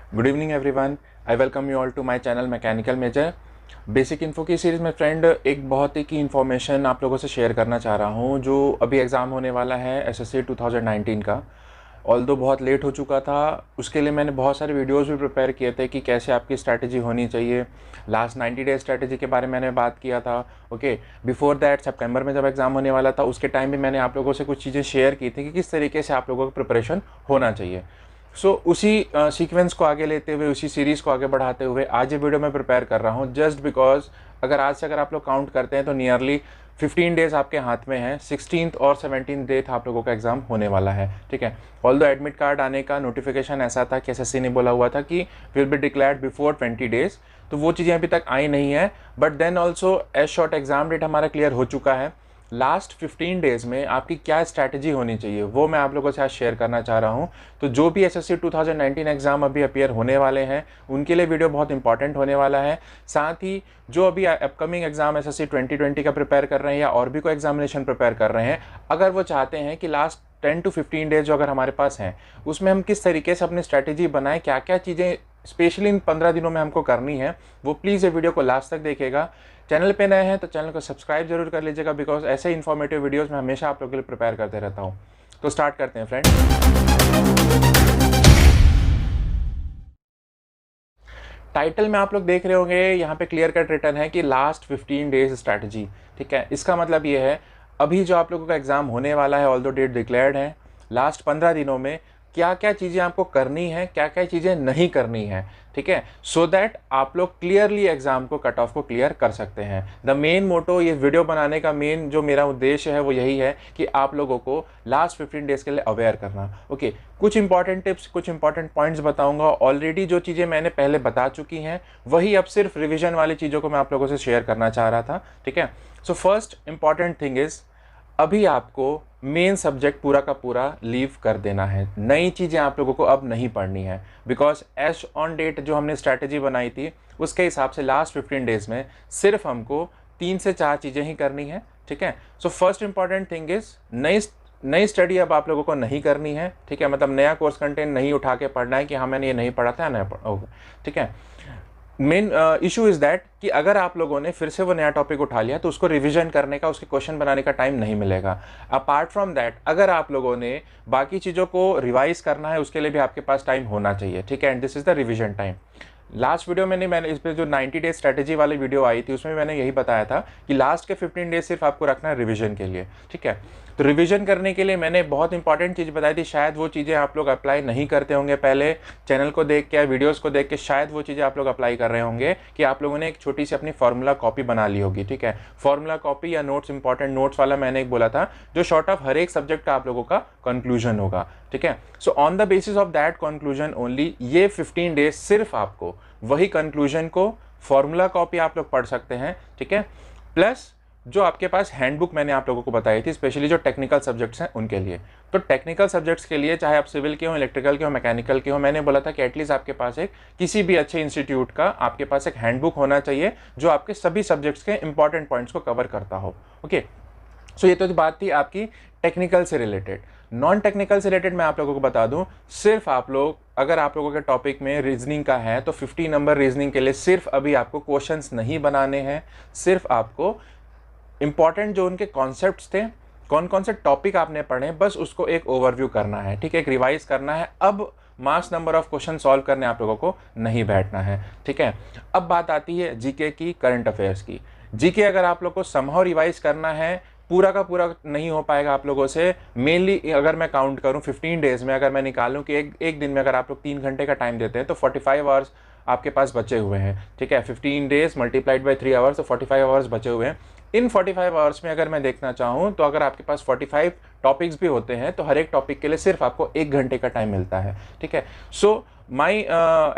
Good evening everyone, I welcome you all to my channel mechanical major. Basic info की series में friend एक बहुत ही की information आप लोगों से शेयर करना चाह रहा हूँ जो अभी एग्ज़ाम होने वाला है एसएससी 2019 का। ऑल्दो बहुत लेट हो चुका था, उसके लिए मैंने बहुत सारे वीडियोस भी प्रिपेयर किए थे कि कैसे आपकी स्ट्रैटेजी होनी चाहिए। लास्ट 90 डेज स्ट्रैटेजी के बारे में मैंने बात किया था। ओके, बिफोर दैट सितंबर में जब एग्ज़ाम होने वाला था उसके टाइम भी मैंने आप लोगों से कुछ चीज़ें शेयर की थी कि किस तरीके से आप लोगों का प्रिपरेशन होना चाहिए। उसी सीक्वेंस को आगे लेते हुए, उसी सीरीज़ को आगे बढ़ाते हुए आज ये वीडियो मैं प्रिपेयर कर रहा हूँ जस्ट बिकॉज अगर आज से अगर आप लोग काउंट करते हैं तो नियरली 15 डेज़ आपके हाथ में हैं। 16th और 17th डेट आप लोगों का एग्ज़ाम होने वाला है। ठीक है, ऑल्दो एडमिट कार्ड आने का नोटिफिकेशन ऐसा था कि एसएससी ने बोला हुआ था कि will be declared before 20 days, तो वो चीज़ें अभी तक आई नहीं है। But then also as short exam date हमारा क्लियर हो चुका है। लास्ट 15 डेज़ में आपकी क्या स्ट्रैटेजी होनी चाहिए वो मैं आप लोगों से आज शेयर करना चाह रहा हूँ। तो जो भी एसएससी 2019 एग्ज़ाम अभी अपीयर होने वाले हैं उनके लिए वीडियो बहुत इंपॉर्टेंट होने वाला है। साथ ही जो अभी अपकमिंग एग्ज़ाम एसएससी 2020 का प्रिपेयर कर रहे हैं या और भी कोई एग्जामिनेशन प्रिपेयर कर रहे हैं, अगर वो चाहते हैं कि लास्ट 10 to 15 डेज जो अगर हमारे पास हैं उसमें हम किस तरीके से अपनी स्ट्रैटेजी बनाएं, क्या क्या चीज़ें स्पेशली इन 15 दिनों में हमको करनी है, वो प्लीज़ ये वीडियो को लास्ट तक देखेगा। चैनल पे नए हैं तो चैनल को सब्सक्राइब जरूर कर लीजिएगा बिकॉज ऐसे इन्फॉर्मेटिव वीडियोस मैं हमेशा आप लोगों के लिए प्रिपेयर करते रहता हूँ। तो स्टार्ट करते हैं फ्रेंड। टाइटल में आप लोग देख रहे होंगे यहाँ पे क्लियर कट रिटर्न है कि लास्ट 15 डेज स्ट्रैटेजी। ठीक है, इसका मतलब ये है अभी जो आप लोगों का एग्जाम होने वाला है ऑल्दो डेट डिक्लेयर्ड है, लास्ट 15 दिनों में क्या क्या चीज़ें आपको करनी है, क्या क्या चीज़ें नहीं करनी है। ठीक है, सो दैट आप लोग क्लियरली एग्जाम को कट ऑफ को क्लियर कर सकते हैं। द मेन मोटो ये वीडियो बनाने का मेन जो मेरा उद्देश्य है वो यही है कि आप लोगों को लास्ट 15 डेज के लिए अवेयर करना। ओके, कुछ इंपॉर्टेंट टिप्स, कुछ इंपॉर्टेंट पॉइंट्स बताऊंगा। ऑलरेडी जो चीज़ें मैंने पहले बता चुकी हैं वही अब सिर्फ रिविजन वाली चीज़ों को मैं आप लोगों से शेयर करना चाह रहा था। ठीक है, so first important thing is अभी आपको मेन सब्जेक्ट पूरा का पूरा लीव कर देना है। नई चीज़ें आप लोगों को अब नहीं पढ़नी है बिकॉज एज ऑन डेट जो हमने स्ट्रैटेजी बनाई थी उसके हिसाब से लास्ट 15 डेज़ में सिर्फ हमको 3 से 4 चीज़ें ही करनी है। ठीक है, so first important thing is नई स्टडी अब आप लोगों को नहीं करनी है। ठीक है, मतलब नया कोर्स कंटेंट नहीं उठा के पढ़ना है कि हाँ मैंने ये नहीं पढ़ा था नया पढ़ा। ठीक है, मेन इशू इज़ दैट कि अगर आप लोगों ने फिर से वो नया टॉपिक उठा लिया तो उसको रिवीजन करने का, उसके क्वेश्चन बनाने का टाइम नहीं मिलेगा। अपार्ट फ्रॉम दैट अगर आप लोगों ने बाकी चीज़ों को रिवाइज करना है उसके लिए भी आपके पास टाइम होना चाहिए। ठीक है, and this is the revision time. Last video में मैंने इस पर जो 90 डेज स्ट्रैटेजी वाली वीडियो आई थी उसमें मैंने यही बताया था कि लास्ट के 15 डेज सिर्फ आपको रखना है रिवीजन के लिए। ठीक है, तो रिवीजन करने के लिए मैंने बहुत इंपॉर्टेंट चीज़ बताई थी, शायद वो चीज़ें आप लोग अप्लाई नहीं करते होंगे। पहले चैनल को देख के, वीडियोस को देख के शायद वो चीज़ें आप लोग अप्लाई कर रहे होंगे कि आप लोगों ने एक छोटी सी अपनी फार्मूला कॉपी बना ली होगी। ठीक है, फार्मूला कॉपी या नोट्स, इंपॉर्टेंट नोट्स वाला मैंने एक बोला था जो शॉर्ट ऑफ हर एक सब्जेक्ट का आप लोगों का कंक्लूजन होगा। ठीक है, so on the basis of that conclusion only ये 15 डेज सिर्फ आपको वही कंक्लूजन को फॉर्मूला कॉपी आप लोग पढ़ सकते हैं। ठीक है, प्लस जो आपके पास हैंडबुक मैंने आप लोगों को बताई थी स्पेशली जो टेक्निकल सब्जेक्ट्स हैं उनके लिए। तो टेक्निकल सब्जेक्ट्स के लिए चाहे आप सिविल के हो, इलेक्ट्रिकल के हो, मैकेनिकल के हो, मैंने बोला था कि एटलीस्ट आपके पास एक किसी भी अच्छे इंस्टीट्यूट का आपके पास एक हैंडबुक होना चाहिए जो आपके सभी सब्जेक्ट्स के इंपॉर्टेंट पॉइंट्स को कवर करता हो। ओके, सो ये तो बात थी आपकी टेक्निकल से रिलेटेड। नॉन टेक्निकल से रिलेटेड मैं आप लोगों को बता दूं, सिर्फ आप लोग अगर आप लोगों के टॉपिक में रीजनिंग का है तो 50 नंबर रीजनिंग के लिए सिर्फ अभी आपको क्वेश्चंस नहीं बनाने हैं। सिर्फ आपको इंपॉर्टेंट जो उनके कॉन्सेप्ट्स थे, कौन कौन से टॉपिक आपने पढ़े, बस उसको एक ओवरव्यू करना है। ठीक है, एक रिवाइज करना है। अब mass number of question solve करने आप लोगों को नहीं बैठना है। ठीक है, अब बात आती है जीके की, करंट अफेयर्स की। जीके अगर आप लोग को समहाउ रिवाइज करना है, पूरा का पूरा नहीं हो पाएगा आप लोगों से। मेनली अगर मैं काउंट करूं 15 डेज में, अगर मैं निकालूं कि एक दिन में अगर आप लोग 3 घंटे का टाइम देते हैं तो 45 आवर्स आपके पास बचे हुए हैं। ठीक है, 15 डेज मल्टीप्लाइड बाई 3 आवर्स तो 45 आवर्स बचे हुए हैं। इन 45 आवर्स में अगर मैं देखना चाहूँ तो अगर आपके पास 45 टॉपिक्स भी होते हैं तो हर एक टॉपिक के लिए सिर्फ आपको 1 घंटे का टाइम मिलता है। ठीक है, सो माई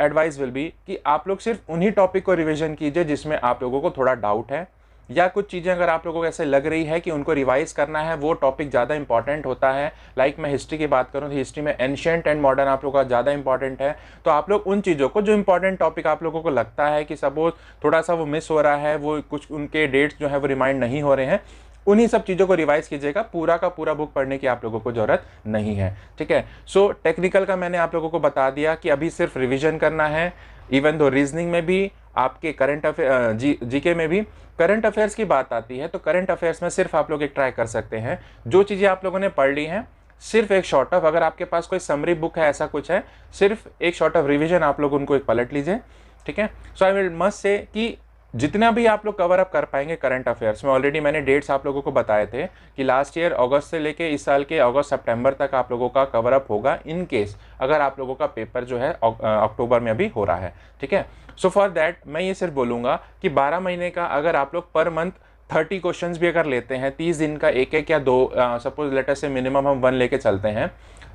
एडवाइस विल बी कि आप लोग सिर्फ उन्हीं टॉपिक को रिविजन कीजिए जिसमें आप लोगों को थोड़ा डाउट है या कुछ चीज़ें अगर आप लोगों को ऐसे लग रही है कि उनको रिवाइज करना है, वो टॉपिक ज़्यादा इंपॉर्टेंट होता है। लाइक मैं हिस्ट्री की बात करूँ तो हिस्ट्री में एंशिएंट एंड मॉडर्न आप लोगों का ज़्यादा इंपॉर्टेंट है। तो आप लोग उन चीज़ों को, जो इंपॉर्टेंट टॉपिक आप लोगों को लगता है कि सपोज थोड़ा सा वो मिस हो रहा है, वो कुछ उनके डेट्स जो है वो रिमाइंड नहीं हो रहे हैं, उन्हीं सब चीज़ों को रिवाइज कीजिएगा, पूरा का पूरा बुक पढ़ने की आप लोगों को ज़रूरत नहीं है, ठीक है। सो टेक्निकल का मैंने आप लोगों को बता दिया कि अभी सिर्फ रिवीजन करना है, इवन दो रीजनिंग में भी, आपके करंट अफेयर जीके में भी। करंट अफेयर्स की बात आती है तो करंट अफेयर्स में सिर्फ आप लोग एक ट्राई कर सकते हैं, जो चीज़ें आप लोगों ने पढ़ ली हैं सिर्फ एक शॉर्ट ऑफ, अगर आपके पास कोई समरी बुक है ऐसा कुछ है, सिर्फ एक शॉर्ट ऑफ रिवीजन आप लोग उनको एक पलट लीजिए, ठीक है। सो आई विल मस्ट से कि जितना भी आप लोग कवर अप कर पाएंगे करंट अफेयर्स में, ऑलरेडी मैंने डेट्स आप लोगों को बताए थे कि लास्ट ईयर अगस्त से लेके इस साल के अगस्त सितंबर तक आप लोगों का कवर अप होगा, इन केस अगर आप लोगों का पेपर जो है अक्टूबर में अभी हो रहा है, ठीक है। सो फॉर दैट मैं ये सिर्फ बोलूँगा कि 12 महीने का अगर आप लोग पर मंथ 30 क्वेश्चंस भी अगर लेते हैं, 30 दिन का एक एक या दो, सपोज लेटर से मिनिमम हम 1 लेके चलते हैं,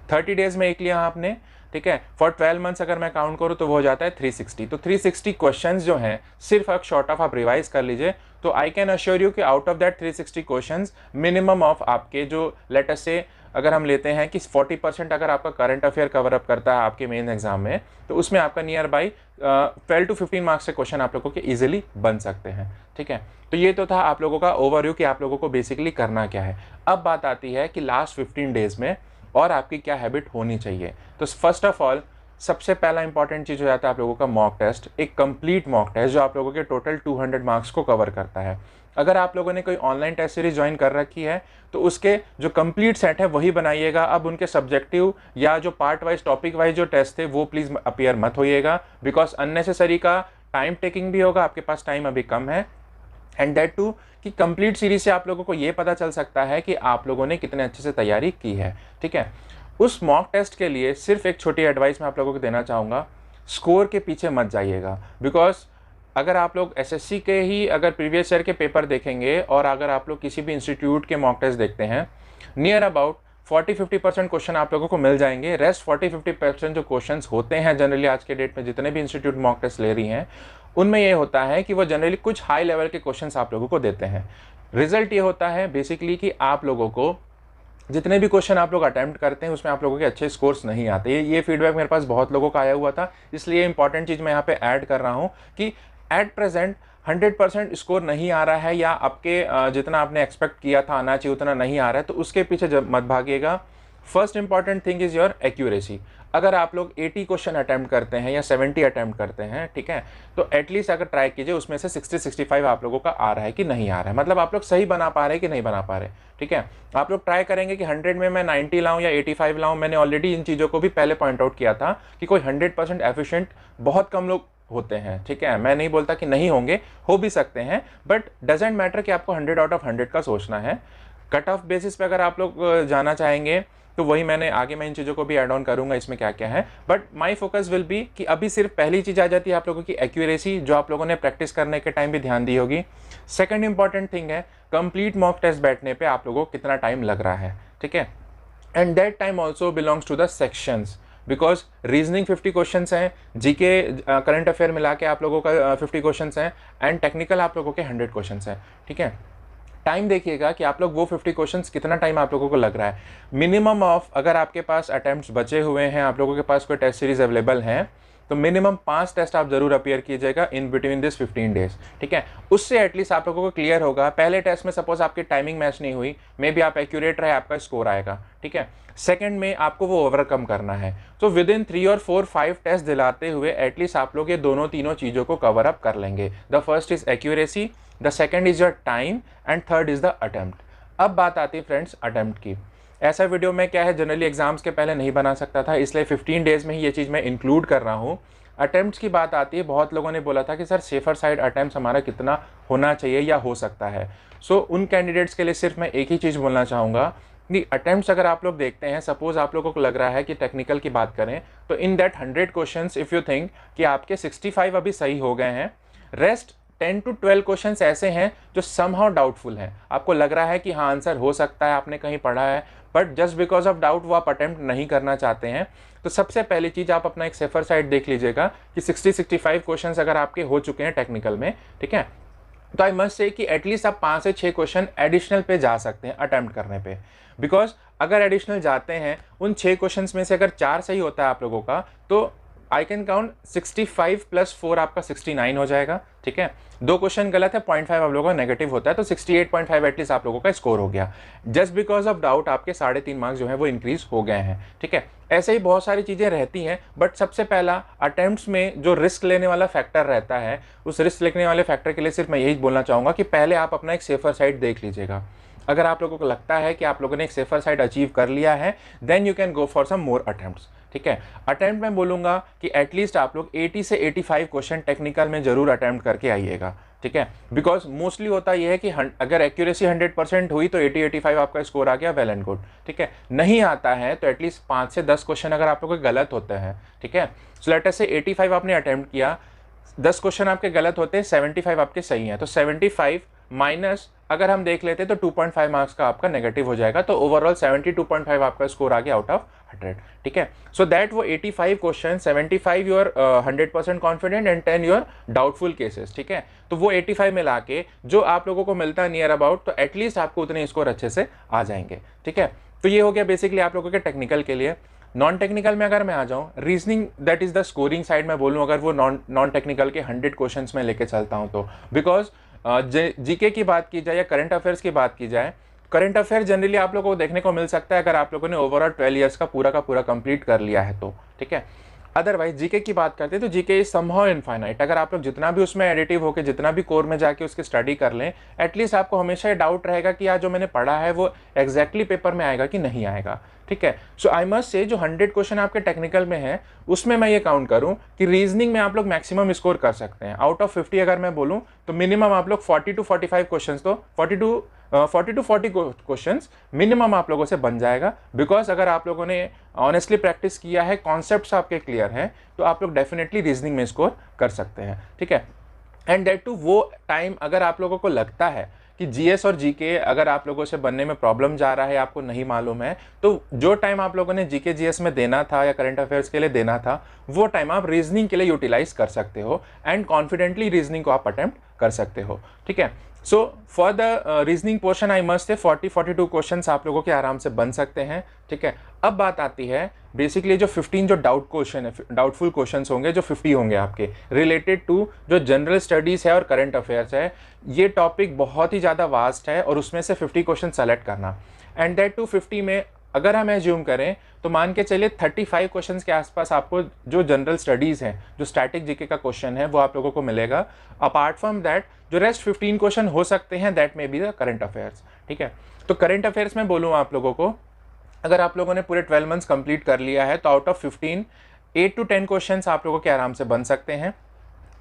30 डेज में एक लिया आपने, ठीक है। फॉर 12 मंथ्स अगर मैं काउंट करूँ तो वो हो जाता है 360। तो 360 क्वेश्चंस जो हैं सिर्फ एक शॉर्ट ऑफ आप रिवाइज कर लीजिए, तो आई कैन अश्योर यू कि out of that 360 questions minimum of आपके जो लेटर से अगर हम लेते हैं कि 40% अगर आपका करंट अफेयर कवर अप करता है आपके मेन एग्जाम में, तो उसमें आपका नियर बाई 12 to 15 मार्क्स से क्वेश्चन आप लोगों के इजीली बन सकते हैं, ठीक है। तो ये तो था आप लोगों का ओवरव्यू कि आप लोगों को बेसिकली करना क्या है। अब बात आती है कि लास्ट 15 डेज में और आपकी क्या हैबिट होनी चाहिए। तो फर्स्ट ऑफ ऑल सबसे पहला इंपॉर्टेंट चीज़ हो जाता है आप लोगों का मॉक टेस्ट, एक कंप्लीट मॉक टेस्ट जो आप लोगों के टोटल 200 मार्क्स को कवर करता है। अगर आप लोगों ने कोई ऑनलाइन टेस्ट सीरीज ज्वाइन कर रखी है तो उसके जो कंप्लीट सेट है वही बनाइएगा। अब उनके सब्जेक्टिव या जो पार्ट वाइज टॉपिक वाइज जो टेस्ट थे वो प्लीज़ अपीयर मत होइएगा, बिकॉज अननेसेसरी का टाइम टेकिंग भी होगा, आपके पास टाइम अभी कम है, एंड दैट टू कि कंप्लीट सीरीज से आप लोगों को ये पता चल सकता है कि आप लोगों ने कितने अच्छे से तैयारी की है, ठीक है। उस मॉक टेस्ट के लिए सिर्फ एक छोटी एडवाइस मैं आप लोगों को देना चाहूँगा, स्कोर के पीछे मत जाइएगा, बिकॉज अगर आप लोग एसएससी के ही अगर प्रीवियस ईयर के पेपर देखेंगे और अगर आप लोग किसी भी इंस्टीट्यूट के मॉक टेस्ट देखते हैं, नियर अबाउट 40-50% क्वेश्चन आप लोगों को मिल जाएंगे। रेस्ट 40-50% जो क्वेश्चंस होते हैं जनरली आज के डेट में जितने भी इंस्टीट्यूट मॉक टेस्ट ले रही हैं, उनमें ये होता है कि वो जनरली कुछ हाई लेवल के क्वेश्चंस आप लोगों को देते हैं। रिजल्ट ये होता है बेसिकली कि आप लोगों को जितने भी क्वेश्चन आप लोग अटैम्प्ट करते हैं उसमें आप लोगों के अच्छे स्कोर्स नहीं आते। ये फीडबैक मेरे पास बहुत लोगों का आया हुआ था, इसलिए इंपॉर्टेंट चीज़ मैं यहाँ पे ऐड कर रहा हूँ कि एट प्रेजेंट 100% स्कोर नहीं आ रहा है या आपके जितना आपने एक्सपेक्ट किया था आना चाहिए उतना नहीं आ रहा है, तो उसके पीछे जब मत भागिएगा। First important thing is your accuracy. अगर आप लोग 80 क्वेश्चन अटैम्प्ट करते हैं या 70 अटैम्प्ट करते हैं, ठीक है, तो एटलीस्ट अगर ट्राई कीजिए उसमें से 60-65 आप लोगों का आ रहा है कि नहीं आ रहा है, मतलब आप लोग सही बना पा रहे हैं कि नहीं बना पा रहे, ठीक है। आप लोग ट्राई करेंगे कि 100 में मैं 90 लाऊं या 85 लाऊं। मैंने ऑलरेडी इन चीज़ों को भी पहले पॉइंट आउट किया था कि कोई 100% एफिशिएंट बहुत कम लोग होते हैं, ठीक है। मैं नहीं बोलता कि नहीं होंगे, हो भी सकते हैं, बट डजेंट मैटर कि आपको 100 आउट ऑफ 100 का सोचना है। कट ऑफ बेसिस पे अगर आप लोग जाना चाहेंगे तो वही मैंने आगे मैं इन चीज़ों को भी ऐड ऑन करूंगा इसमें क्या क्या है, but my focus will be कि अभी सिर्फ पहली चीज़ आ जाती है आप लोगों की एक्यूरेसी, जो आप लोगों ने प्रैक्टिस करने के टाइम भी ध्यान दी होगी। सेकंड इंपॉर्टेंट थिंग है कंप्लीट मॉक टेस्ट बैठने पे आप लोगों को कितना टाइम लग रहा है, ठीक है, and that time also belongs to the sections, because reasoning 50 questions हैं, जीके करंट अफेयर मिला के आप लोगों का 50 क्वेश्चंस हैं, एंड टेक्निकल आप लोगों के 100 क्वेश्चंस हैं, ठीक है। टाइम देखिएगा कि आप लोग वो 50 क्वेश्चंस कितना टाइम आप लोगों को लग रहा है। मिनिमम ऑफ अगर आपके पास अटैम्प्ट्स बचे हुए हैं, आप लोगों के पास कोई टेस्ट सीरीज अवेलेबल हैं, तो मिनिमम 5 टेस्ट आप जरूर अपीयर कीजिएगा इन बिटवीन दिस 15 डेज, ठीक है। उससे एटलीस्ट आप लोगों को क्लियर होगा। पहले टेस्ट में सपोज आपकी टाइमिंग मैच नहीं हुई, मे बी आप एक्यूरेट रहे, आपका स्कोर आएगा, ठीक है। सेकंड में आपको वो ओवरकम करना है, तो विद इन 3 और 4-5 टेस्ट दिलाते हुए एटलीस्ट आप लोग ये दोनों तीनों चीज़ों को कवर अप कर लेंगे। The first is accuracy, the second is your time, and third is the attempt. अब बात आती है फ्रेंड्स अटेम्प्ट की। ऐसा वीडियो में क्या है जनरली एग्जाम्स के पहले नहीं बना सकता था, इसलिए 15 डेज में ही ये चीज़ मैं इंक्लूड कर रहा हूँ। अटेम्प्ट्स की बात आती है, बहुत लोगों ने बोला था कि सर सेफर साइड अटेम्प्ट्स हमारा कितना होना चाहिए या हो सकता है। सो उन कैंडिडेट्स के लिए सिर्फ मैं एक ही चीज़ बोलना चाहूँगा कि अटेम्प्ट्स अगर आप लोग देखते हैं, सपोज आप लोगों को लग रहा है कि टेक्निकल की बात करें तो in that 100 questions if you think कि आपके 65 अभी सही हो गए हैं, रेस्ट 10 to 12 क्वेश्चंस ऐसे हैं जो समहाउ डाउटफुल हैं। आपको लग रहा है कि हाँ आंसर हो सकता है, आपने कहीं पढ़ा है, but just because of doubt वो आप अटेम्प्ट नहीं करना चाहते हैं। तो सबसे पहली चीज़ आप अपना एक सेफर साइड देख लीजिएगा कि 60-65 क्वेश्चंस अगर आपके हो चुके हैं टेक्निकल में, ठीक है, तो आई मस्ट से कि एटलीस्ट आप 5 से 6 क्वेश्चन एडिशनल पे जा सकते हैं अटेम्प्ट करने पे। बिकॉज अगर एडिशनल जाते हैं, उन 6 क्वेश्चंस में से अगर 4 सही होता है आप लोगों का, तो आई कैन काउंट 65 + 4 आपका 69 हो जाएगा, ठीक है। 2 क्वेश्चन गलत है, 0.5 आप लोगों का नेगेटिव होता है, तो 68.5 एटलीस्ट आप लोगों का स्कोर हो गया। जस्ट बिकॉज ऑफ डाउट आपके 3.5 मार्क्स जो है वो इंक्रीज हो गए हैं, ठीक है। ऐसे ही बहुत सारी चीज़ें रहती हैं, बट सबसे पहला अटेम्प्ट्स में जो रिस्क लेने वाला फैक्टर रहता है, उस रिस्क लेने वाले फैक्टर के लिए सिर्फ मैं यही बोलना चाहूँगा कि पहले आप अपना एक सेफर साइड देख लीजिएगा। अगर आप लोगों को लगता है कि आप लोगों ने एक सेफर साइड अचीव कर लिया है, then you can go for some more attempts, ठीक है। अटेम्प्ट मैं बोलूँगा कि एटलीस्ट आप लोग 80 से 85 क्वेश्चन टेक्निकल में जरूर अटेम्प्ट करके आइएगा, ठीक है। बिकॉज मोस्टली होता यह है कि अगर एक्यूरेसी 100% हुई तो 80-85 आपका स्कोर आ गया, वेल एंड गुड, ठीक है। नहीं आता है तो एटलीस्ट 5 से 10 क्वेश्चन अगर आप लोगों के गलत होते हैं, ठीक है। सो लेट अस से 85 आपने अटेम्प्ट किया, 10 क्वेश्चन आपके गलत होते हैं, 75 आपके सही हैं, तो 75 माइनस अगर हम देख लेते तो 2.5 मार्क्स का आपका नेगेटिव हो जाएगा, तो ओवरऑल 72.5 आपका स्कोर आ गया आउट ऑफ 100, ठीक है। सो दैट वो 85 question, 75 your 100% confident and 10 your doubtful cases, ठीक है। तो वो 85 में लाके जो आप लोगों को मिलता है नियर अबाउट, तो एटलीस्ट आपको उतने स्कोर अच्छे से आ जाएंगे, ठीक है। तो ये हो गया बेसिकली आप लोगों के टेक्निकल के लिए। नॉन टेक्निकल में अगर मैं आ जाऊँ, reasoning that is the scoring side में बोलूँ, अगर वो नॉन टेक्निकल के 100 क्वेश्चन में लेके चलता हूँ तो, बिकॉज जीके की बात की जाए या करंट अफेयर्स की बात की जाए, करंट अफेयर जनरली आप लोगों को देखने को मिल सकता है अगर आप लोगों ने ओवरऑल 12 ईयर्स का पूरा कंप्लीट कर लिया है तो, ठीक है। अदरवाइज जीके की बात करते हैं तो जीके इज समहाउ इनफाइनाइट। अगर आप लोग जितना भी उसमें एडिटिव होकर जितना भी कोर में जाके उसकी स्टडी कर लें, एटलीस्ट आपको हमेशा ये डाउट रहेगा कि यार जो मैंने पढ़ा है वो एग्जैक्टली पेपर में आएगा कि नहीं आएगा, ठीक है। सो आई मस्ट से जो 100 क्वेश्चन आपके टेक्निकल में है उसमें मैं ये काउंट करूं कि रीजनिंग में आप लोग मैक्सिमम स्कोर कर सकते हैं। आउट ऑफ 50 अगर मैं बोलूं तो मिनिमम आप लोग 40 to 45 क्वेश्चन, तो 40 to 40 क्वेश्चंस मिनिमम आप लोगों से बन जाएगा। बिकॉज अगर आप लोगों ने ऑनेस्टली प्रैक्टिस किया है, कॉन्सेप्ट्स आपके क्लियर हैं, तो आप लोग डेफिनेटली रीजनिंग में स्कोर कर सकते हैं, ठीक है। एंड दैट टू वो टाइम अगर आप लोगों को लगता है कि जीएस और जीके अगर आप लोगों से बनने में प्रॉब्लम जा रहा है, आपको नहीं मालूम है, तो जो टाइम आप लोगों ने जीके जीएस में देना था या करंट अफेयर्स के लिए देना था, वो टाइम आप रीजनिंग के लिए यूटिलाइज कर सकते हो एंड कॉन्फिडेंटली रीजनिंग को आप अटेम्प्ट कर सकते हो, ठीक है। So for the reasoning portion I must say 40-42 question आप लोगों के आराम से बन सकते हैं, ठीक है। अब बात आती है बेसिकली जो 15 जो डाउटफुल क्वेश्चंस होंगे, जो 50 होंगे आपके रिलेटेड टू जो जनरल स्टडीज़ है और करंट अफेयर्स है। ये टॉपिक बहुत ही ज़्यादा वास्ट है और उसमें से 50 क्वेश्चन सेलेक्ट करना, एंड दैट टू 50 में अगर हम एज्यूम करें तो मान के चलिए 35 क्वेश्चंस के आसपास आपको जो जनरल स्टडीज़ हैं, जो स्टैटिक जीके का क्वेश्चन है, वो आप लोगों को मिलेगा। अपार्ट फ्रॉम दैट जो रेस्ट 15 क्वेश्चन हो सकते हैं, that may be the current affairs, ठीक है। तो करंट अफेयर्स में बोलूँ आप लोगों को, अगर आप लोगों ने पूरे 12 मंथ्स कंप्लीट कर लिया है तो आउट ऑफ 15 8 to 10 क्वेश्चंस आप लोगों के आराम से बन सकते हैं।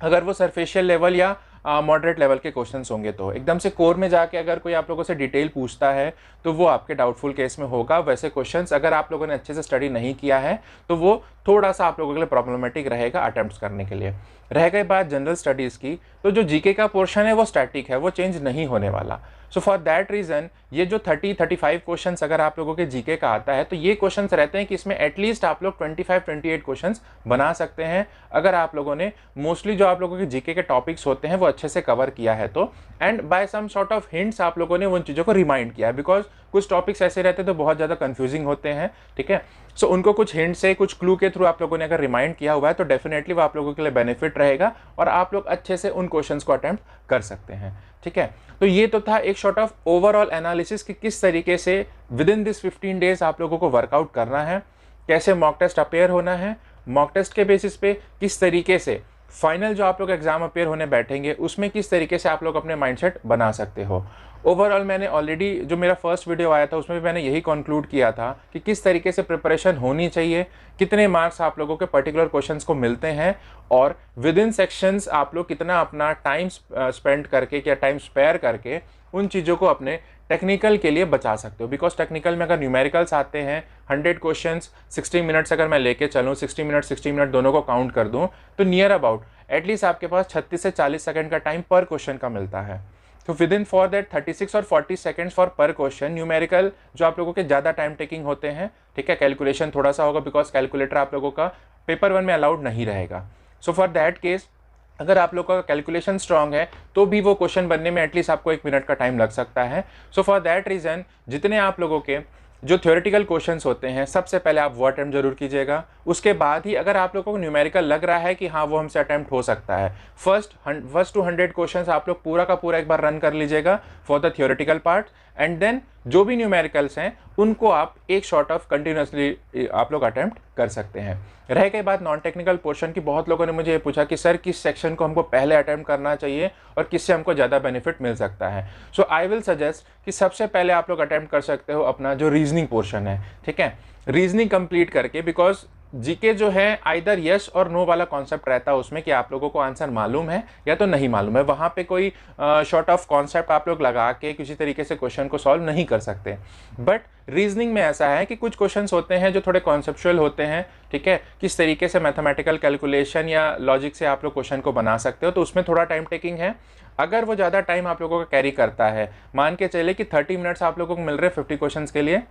अगर वो सरफेशियल लेवल या मॉडरेट लेवल के क्वेश्चंस होंगे तो एकदम से कोर में जाके अगर कोई आप लोगों से डिटेल पूछता है तो वो आपके डाउटफुल केस में होगा। वैसे क्वेश्चंस अगर आप लोगों ने अच्छे से स्टडी नहीं किया है तो वो थोड़ा सा आप लोगों के लिए प्रॉब्लमेटिक रहेगा अटेम्प्ट्स करने के लिए। रह गई बात जनरल स्टडीज़ की, तो जो जीके का पोर्शन है वो स्टैटिक है, वो चेंज नहीं होने वाला। सो फॉर दैट रीज़न ये जो 30-35 क्वेश्चंस अगर आप लोगों के जीके का आता है तो ये क्वेश्चंस रहते हैं कि इसमें एटलीस्ट आप लोग 25-28 क्वेश्चंस बना सकते हैं अगर आप लोगों ने मोस्टली जो आप लोगों के जीके के टॉपिक्स होते हैं वो अच्छे से कवर किया है तो, and by some sort of hints आप लोगों ने उन चीज़ों को रिमाइंड किया है। बिकॉज कुछ टॉपिक्स ऐसे रहते हैं तो बहुत ज़्यादा कन्फ्यूजिंग होते हैं, ठीक है। सो उनको कुछ हिंट से, कुछ क्लू के थ्रू आप लोगों ने अगर रिमाइंड किया हुआ है तो डेफिनेटली वो आप लोगों के लिए बेनिफिट रहेगा और आप लोग अच्छे से उन क्वेश्चंस को अटेम्प्ट कर सकते हैं, ठीक है। तो ये तो था एक शॉर्ट ऑफ ओवरऑल एनालिसिस कि किस तरीके से विद इन दिस 15 डेज आप लोगों को वर्कआउट करना है, कैसे मॉक टेस्ट अपेयर होना है, मॉक टेस्ट के बेसिस पे किस तरीके से फाइनल जो आप लोग एग्जाम अपेयर होने बैठेंगे उसमें किस तरीके से आप लोग अपने माइंडसेट बना सकते हो। ओवरऑल मैंने ऑलरेडी जो मेरा फर्स्ट वीडियो आया था उसमें भी मैंने यही कंक्लूड किया था कि किस तरीके से प्रिपरेशन होनी चाहिए, कितने मार्क्स आप लोगों के पर्टिकुलर क्वेश्चंस को मिलते हैं और विद इन सेक्शंस आप लोग कितना अपना टाइम स्पेंड करके या टाइम स्पेयर करके उन चीज़ों को अपने टेक्निकल के लिए बचा सकते हो। बिकॉज टेक्निकल में अगर न्यूमेरिकल्स आते हैं 100 क्वेश्चंस 60 मिनट्स अगर मैं लेके चलूँ, 60 मिनट दोनों को काउंट कर दूँ तो नियर अबाउट एटलीस्ट आपके पास 36 से 40 सेकंड का टाइम पर क्वेश्चन का मिलता है। तो विद इन फॉर दैट 36 और 40 सेकेंड्स फॉर पर क्वेश्चन न्यूमेरिकल जो आप लोगों के ज़्यादा टाइम टेकिंग होते हैं, ठीक है। कैलकुलेशन थोड़ा सा होगा बिकॉज कैलकुलेटर आप लोगों का पेपर 1 में अलाउड नहीं रहेगा। सो फॉर दैट केस अगर आप लोगों का कैलकुलेशन स्ट्रांग है तो भी वो क्वेश्चन बनने में एटलीस्ट आपको 1 मिनट का टाइम लग सकता है। सो फॉर दैट रीज़न जितने आप लोगों के जो थ्योरेटिकल क्वेश्चंस होते हैं सबसे पहले आप वो अटैम्प्ट जरूर कीजिएगा। उसके बाद ही अगर आप लोगों को न्यूमेरिकल लग रहा है कि हाँ वो हमसे अटैम्प्ट हो सकता है, फर्स्ट टू 100 क्वेश्चंस आप लोग पूरा का पूरा एक बार रन कर लीजिएगा for the theoretical part, and then जो भी न्यूमेरिकल्स हैं उनको आप एक शॉर्ट ऑफ कंटिन्यूसली आप लोग अटैम्प्ट कर सकते हैं। रह गई बात नॉन टेक्निकल पोर्शन की, बहुत लोगों ने मुझे ये पूछा कि सर किस सेक्शन को हमको पहले अटैम्प्ट करना चाहिए और किससे हमको ज़्यादा बेनिफिट मिल सकता है। सो आई विल सजेस्ट कि सबसे पहले आप लोग अटैम्प्ट कर सकते हो अपना जो रीजनिंग पोर्शन है, ठीक है, रीजनिंग कंप्लीट करके, बिकॉज जीके जो है आइदर यस और नो वाला कॉन्सेप्ट रहता है उसमें कि आप लोगों को आंसर मालूम है या तो नहीं मालूम है। वहाँ पे कोई शॉर्ट ऑफ कॉन्सेप्ट आप लोग लगा के किसी तरीके से क्वेश्चन को सॉल्व नहीं कर सकते। बट रीजनिंग में ऐसा है कि कुछ क्वेश्चंस होते हैं जो थोड़े कॉन्सेप्चुअल होते हैं, ठीक है, किस तरीके से मैथमेटिकल कैलकुलेशन या लॉजिक से आप लोग क्वेश्चन को बना सकते हो, तो उसमें थोड़ा टाइम टेकिंग है। अगर वो ज़्यादा टाइम आप लोगों का कैरी करता है, मान के चले कि 30 मिनट्स आप लोगों को मिल रहे 50 क्वेश्चन के लिए,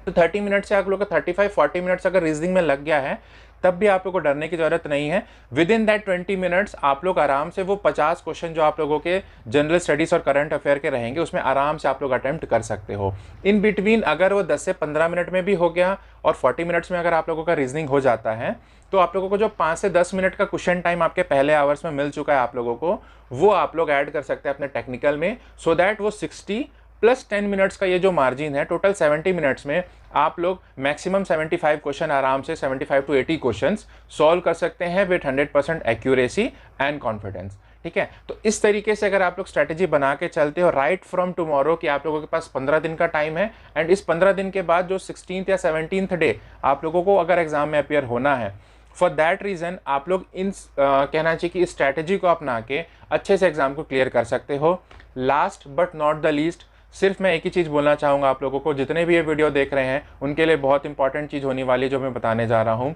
तो 30 मिनट से आप लोग का 35-40 मिनट्स अगर रीजनिंग में लग गया है तब भी आप लोग को डरने की जरूरत नहीं है। विद इन दैट 20 मिनट्स आप लोग आराम से वो 50 क्वेश्चन जो आप लोगों के जनरल स्टडीज और करंट अफेयर के रहेंगे उसमें आराम से आप लोग अटेम्प्ट कर सकते हो। इन बिटवीन अगर वो 10 से 15 मिनट में भी हो गया और 40 मिनट्स में अगर आप लोगों का रीजनिंग हो जाता है, तो आप लोगों को जो 5 से 10 मिनट का क्वेश्चन टाइम आपके पहले आवर्स में मिल चुका है आप लोगों को, वो आप लोग ऐड कर सकते हैं अपने टेक्निकल में, सो दैट वो 60 प्लस 10 मिनट्स का ये जो मार्जिन है, टोटल 70 मिनट्स में आप लोग मैक्सिमम 75 क्वेश्चन आराम से 75 to 80 क्वेश्चंस सॉल्व कर सकते हैं विथ 100% एक्यूरेसी एंड कॉन्फिडेंस, ठीक है। तो इस तरीके से अगर आप लोग स्ट्रेटेजी बना के चलते हो राइट फ्रॉम टुमारो कि आप लोगों के पास 15 दिन का टाइम है, एंड इस 15 दिन के बाद जो 16th या 17th डे आप लोगों को अगर एग्जाम में अपियर होना है, फॉर दैट रीज़न आप लोग इन कहना चाहिए कि इस स्ट्रैटेजी को अपना के अच्छे से एग्जाम को क्लियर कर सकते हो। Last but not the least, सिर्फ मैं एक ही चीज़ बोलना चाहूँगा आप लोगों को, जितने भी ये वीडियो देख रहे हैं उनके लिए बहुत इंपॉर्टेंट चीज़ होने वाली जो मैं बताने जा रहा हूँ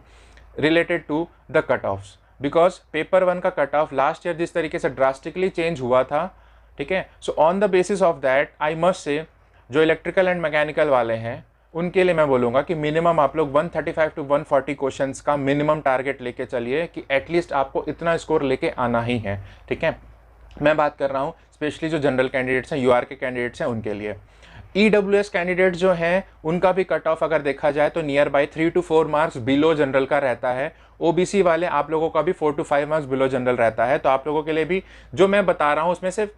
related to the cut offs, because paper 1 का कट ऑफ लास्ट ईयर जिस तरीके से ड्रास्टिकली चेंज हुआ था, ठीक है। So on the basis of that I must say जो इलेक्ट्रिकल एंड मैकेनिकल वाले हैं उनके लिए मैं बोलूँगा कि मिनिमम आप लोग 135 to 140 क्वेश्चंस का मिनिमम टारगेट लेके चलिए कि एटलीस्ट आपको इतना स्कोर लेके आना ही है, ठीक है। मैं बात कर रहा हूँ स्पेशली जो जनरल कैंडिडेट्स हैं, यूआर के कैंडिडेट्स हैं उनके लिए। ईडब्ल्यूएस कैंडिडेट जो हैं उनका भी कट ऑफ अगर देखा जाए तो near by 3 to 4 marks below general का रहता है। ओबीसी वाले आप लोगों का भी 4 to 5 मार्क्स बिलो जनरल रहता है। तो आप लोगों के लिए भी जो मैं बता रहा हूँ उसमें से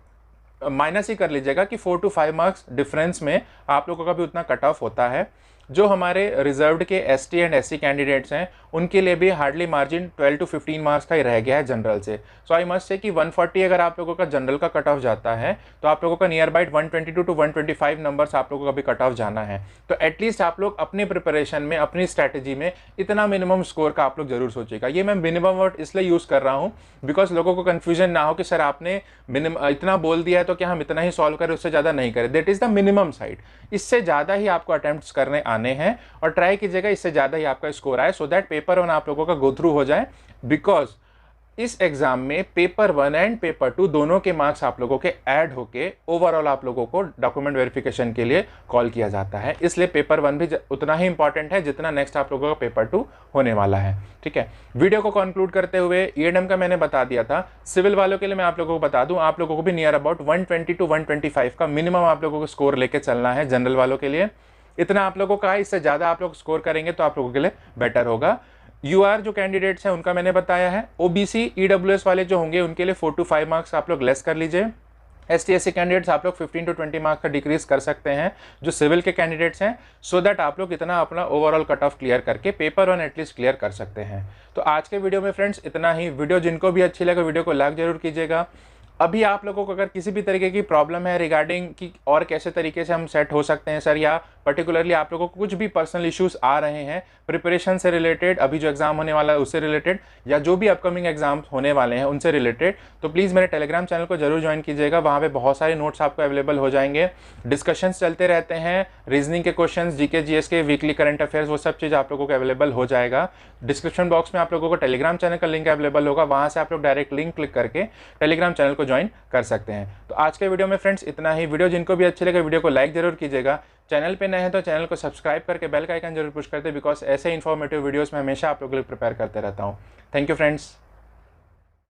माइनस ही कर लीजिएगा कि 4 to 5 मार्क्स डिफरेंस में आप लोगों का भी उतना कट ऑफ होता है। जो हमारे रिजर्व्ड के एसटी एंड एससी कैंडिडेट्स हैं उनके लिए भी हार्डली मार्जिन 12 to 15 मार्क्स का ही रह गया है जनरल से। सो आई मस्ट से कि 140 अगर आप लोगों का जनरल का कट ऑफ जाता है तो आप लोगों का नियर बाइट 122 to 125 नंबर्स आप लोगों का भी कट ऑफ जाना है। तो एटलीस्ट आप लोग अपने प्रिपरेशन में, अपनी स्ट्रैटेजी में इतना मिनिमम स्कोर का आप लोग जरूर सोचिएगा। ये मैं मिनिमम वर्ड इसलिए यूज़ कर रहा हूँ बिकॉज लोगों को कन्फ्यूजन ना हो कि सर आपने इतना बोल दिया है तो क्या हम इतना ही सॉल्व करें, उससे ज़्यादा नहीं करें। That is the minimum side. इससे ज़्यादा ही आपको अटेम्प्ट्स करने आने हैं और ट्राई कीजिएगा इससे ज़्यादा ही आपका स्कोर आए, सो दैट पेपर 1 आप लोगों का गो थ्रू हो जाए। बिकॉज इस एग्जाम में पेपर 1 एंड पेपर 2 दोनों के मार्क्स आप लोगों के ऐड होके ओवरऑल आप लोगों को डॉक्यूमेंट वेरिफिकेशन के लिए कॉल किया जाता है। इसलिए पेपर 1 भी उतना ही इंपॉर्टेंट है जितना नेक्स्ट आप लोगों का पेपर 2 होने वाला है, ठीक है। वीडियो को कंक्लूड करते हुए ईएडएम का मैंने बता दिया था, सिविल वालों के लिए मैं आप लोगों को बता दूं, आप लोगों को भी नियर अबाउट 120 to 125 का मिनिमम आप लोगों को स्कोर लेके चलना है। जनरल वालों के लिए इतना आप लोगों का है, इससे ज़्यादा आप लोग स्कोर करेंगे तो आप लोगों के लिए बेटर होगा। यूआर जो कैंडिडेट्स हैं उनका मैंने बताया है। ओबीसी ईडब्ल्यूएस वाले जो होंगे उनके लिए 4 to 5 मार्क्स आप लोग लेस कर लीजिए। एसटी एससी कैंडिडेट्स आप लोग 15 to 20 मार्क्स का डिक्रीज कर सकते हैं जो सिविल के कैंडिडेट्स हैं, सो दैट आप लोग इतना अपना ओवरऑल कट ऑफ क्लियर करके पेपर 1 एटलीस्ट क्लियर कर सकते हैं। तो आज के वीडियो में फ्रेंड्स इतना ही। वीडियो जिनको भी अच्छी लगे वीडियो को लाइक जरूर कीजिएगा। अभी आप लोगों को अगर किसी भी तरीके की प्रॉब्लम है रिगार्डिंग कि और कैसे तरीके से हम सेट हो सकते हैं सर, या पर्टिकुलरली आप लोगों को कुछ भी पर्सनल इश्यूज आ रहे हैं प्रिपरेशन से रिलेटेड, अभी जो एग्जाम होने वाला है उससे रिलेटेड, या जो भी अपकमिंग एग्जाम होने वाले हैं उनसे रिलेटेड, तो प्लीज़ मेरे टेलीग्राम चैनल को जरूर ज्वाइन कीजिएगा। वहाँ पे बहुत सारे नोट्स आपको अवेलेबल हो जाएंगे, डिस्कशंस चलते रहते हैं, रीजनिंग के क्वेश्चंस, जीके जीएस के, वीकली करंट अफेयर्स, वो सब चीज़ आप लोगों को अवेलेबल हो जाएगा। डिस्क्रिप्शन बॉक्स में आप लोगों को टेलीग्राम चैनल का लिंक अवेलेबल होगा, वहाँ से आप लोग डायरेक्ट लिंक क्लिक करके टेलीग्राम चैनल को ज्वाइन कर सकते हैं। तो आज के वीडियो में फ्रेंड्स इतना ही। वीडियो जिनको भी अच्छी लगे वीडियो को लाइक जरूर कीजिएगा। चैनल पे नए हैं तो चैनल को सब्सक्राइब करके बेल का आइकन जरूर पुश करते, बिकॉज ऐसे इन्फॉर्मेटिव वीडियोस में हमेशा आप लोगों के लिए प्रिपेयर करते रहता हूँ। Thank you friends.